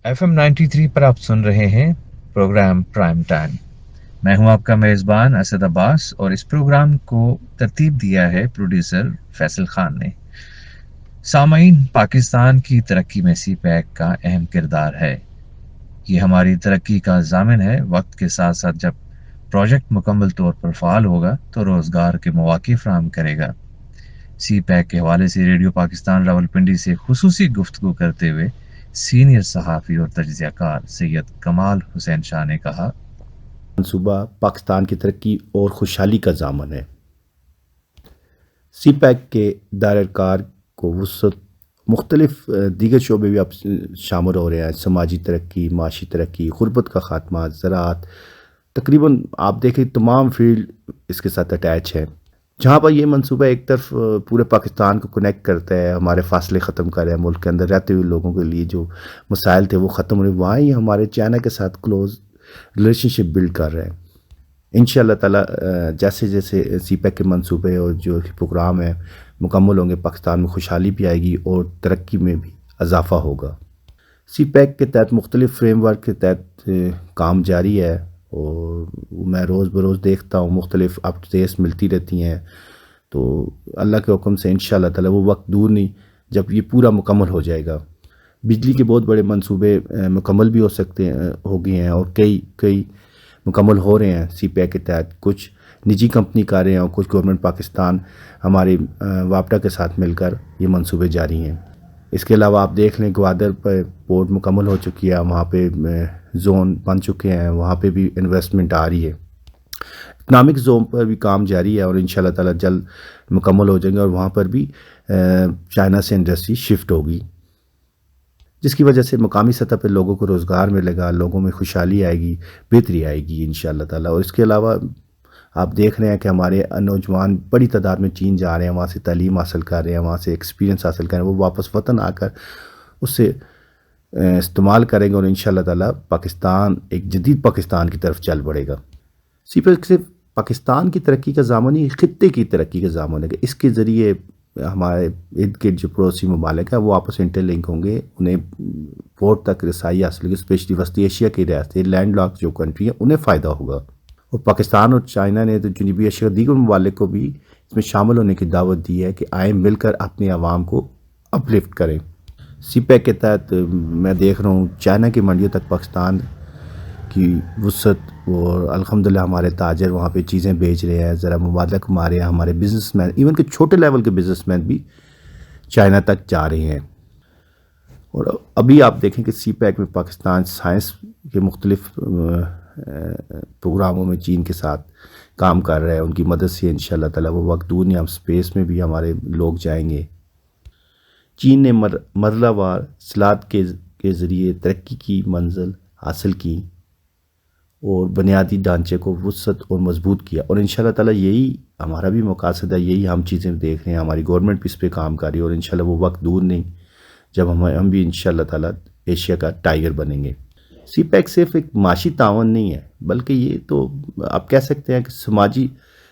FM 93 पर आप सुन रहे हैं प्रोग्राम प्राइम टाइम। मैं हूं आपका मेज़बान असद अब्बास और इस प्रोग्राम को तरतीब दिया है प्रोड्यूसर फैसल खान ने। सामीन, पाकिस्तान की तरक्की में सीपैक का अहम किरदार है। ये हमारी तरक्की का ज़ामिन है। वक्त के साथ साथ जब प्रोजेक्ट मुकम्मल तौर पर फ़ाल होगा तो रोज़गार के मौक़े फ़राहम करेगा। सीपैक के हवाले से रेडियो पाकिस्तान रावलपिंडी से खुसूसी गुफ्तगू करते हुए सीनियर सहाफ़ी और तजज़ियाकार सैयद कमाल हुसैन शाह ने कहा, मनसूबा पाकिस्तान की तरक्की और खुशहाली का ज़ामन है। सी पैक के दायरा-ए-कार को वुसअत मुख्तलिफ दीगर शोबे भी अब शामिल हो रहे हैं। समाजी तरक्की, माशी तरक्की, गुर्बत का खात्मा, ज़राअत, तकरीबन आप देखें तमाम फील्ड इसके साथ अटैच है। जहाँ पर ये मनसूबा एक तरफ पूरे पाकिस्तान को कनेक्ट करता है, हमारे फासले ख़त्म कर रहा है, मुल्क के अंदर रहते हुए लोगों के लिए जो मसाइल थे वो ख़त्म हो रहे, वहाँ ही हमारे चाइना के साथ क्लोज़ रिलेशनशिप बिल्ड कर रहे हैं। इंशाअल्लाह ताला जैसे जैसे सीपैक के मंसूबे और जो प्रोग्राम है मुकम्मल होंगे, पाकिस्तान में खुशहाली भी आएगी और तरक्की में भी इजाफ़ा होगा। सीपैक के तहत मुख्तलिफ़ फ्रेमवर्क के तहत काम जारी है और मैं रोज़ बरोज़ देखता हूँ मुख्तलिफ़ अपडेट्स मिलती रहती हैं। तो अल्लाह के हुक्म से इंशाअल्लाह ताला वो वक्त दूर नहीं जब ये पूरा मुकम्मल हो जाएगा। बिजली के बहुत बड़े मंसूबे मुकम्मल भी हो सकते हैं, हो गए हैं और कई मुकम्मल हो रहे हैं सीपैक के तहत। कुछ निजी कंपनी कर रहे हैं और कुछ गवर्नमेंट पाकिस्तान हमारे वापडा के साथ मिलकर ये मंसूबे जारी हैं। इसके अलावा आप देख लें ग्वादर पर पोर्ट मुकम्मल हो चुकी है, वहाँ पे जोन बन चुके हैं, वहाँ पे भी इन्वेस्टमेंट आ रही है। इकनॉमिक जोन पर भी काम जारी है और इंशाअल्लाह ताला जल्द मुकम्मल हो जाएंगे और वहाँ पर भी चाइना से इंडस्ट्री शिफ्ट होगी, जिसकी वजह से मकामी सतह पर लोगों को रोज़गार मिलेगा, लोगों में खुशहाली आएगी, बेहतरी आएगी इंशाअल्लाह ताला। और इसके अलावा आप देख रहे हैं कि हमारे नौजवान बड़ी तादाद में चीन जा रहे हैं, वहाँ से तालीम हासिल कर रहे हैं, वहाँ से एक्सपीरियंस हासिल कर रहे हैं, वो वापस वतन आकर उससे इस्तेमाल करेंगे और इंशाअल्लाह ताला पाकिस्तान एक जदीद पाकिस्तान की तरफ चल पड़ेगा। सिर्फ पाकिस्तान की तरक्की का ज़ामन ही खित्ते की तरक्की का ज़ामन है कि इसके ज़रिए हमारे इर्द गिर्द जो पड़ोसी ममालिक हैं वो आपस में इंटरलिंक होंगे, उन्हें पोर्ट तक रसाई हासिल होगी, स्पेशली वस्ती एशिया की रियासतें लैंड लॉक जो कंट्री है उन्हें फ़ायदा होगा। और पाकिस्तान और चाइना ने तो जनूबी एशिया दीगर ममालिक को भी इसमें शामिल होने की दावत दी है कि आए मिलकर अपने आवाम को अपलिफ्ट करें। सीपैक के तहत मैं देख रहा हूँ चाइना की मंडियों तक पाकिस्तान की वुसअत और अल्हम्दुलिल्लाह हमारे ताजर वहाँ पे चीज़ें बेच रहे हैं, ज़रा मुबादला कमा रहे हैं। हमारे बिजनेसमैन, इवन के छोटे लेवल के बिजनेसमैन भी चाइना तक जा रहे हैं। और अभी आप देखें कि सीपैक में पाकिस्तान साइंस के मुख्तलिफ प्रोग्रामों में चीन के साथ काम कर रहा है। उनकी मदद से इंशाअल्लाह ताला वो वक्त दूर नहीं, हम स्पेस में भी हमारे लोग जाएंगे। चीन ने मरलावार सलात के ज़रिए तरक्की की मंजिल हासिल की और बुनियादी ढांचे को वुसअत और मजबूत किया और इंशाअल्लाह ताला यही हमारा भी मकासद है, यही हम चीज़ें देख रहे हैं। हमारी गवर्नमेंट भी इस पर काम कर रही है और इंशाअल्लाह वो वक्त दूर नहीं जब हम भी इंशाअल्लाह ताला एशिया का टाइगर बनेंगे। सीपैक सिर्फ एक माशी तावन नहीं है, बल्कि ये तो आप कह सकते हैं कि समाजी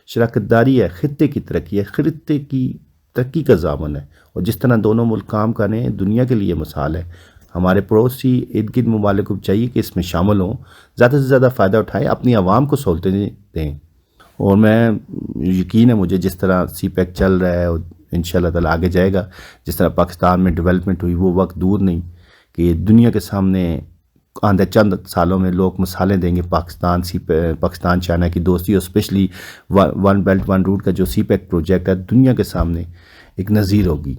शराकतदारी है, खित्ते की तरक्की है, खित्ते की तरक्की का ज़ामन है। और जिस तरह दोनों मुल्क काम कर रहे हैं दुनिया के लिए मिसाल है। हमारे पड़ोसी इर्द गिर्द ममालिक को चाहिए कि इसमें शामिल हों, ज़्यादा से ज़्यादा फ़ायदा उठाएँ, अपनी आवाम को सहूलतें दें। और मैं यकीन है मुझे जिस तरह सीपैक चल रहा है और इंशाअल्लाह ताला आगे जाएगा, जिस तरह पाकिस्तान में डेवलपमेंट हुई वो वक्त दूर नहीं कि दुनिया के सामने आंदे चंद सालों में लोग मिसालें देंगे पाकिस्तान चाइना की दोस्ती और specially one belt one road का जो सीपैक प्रोजेक्ट है दुनिया के सामने एक नज़ीर होगी।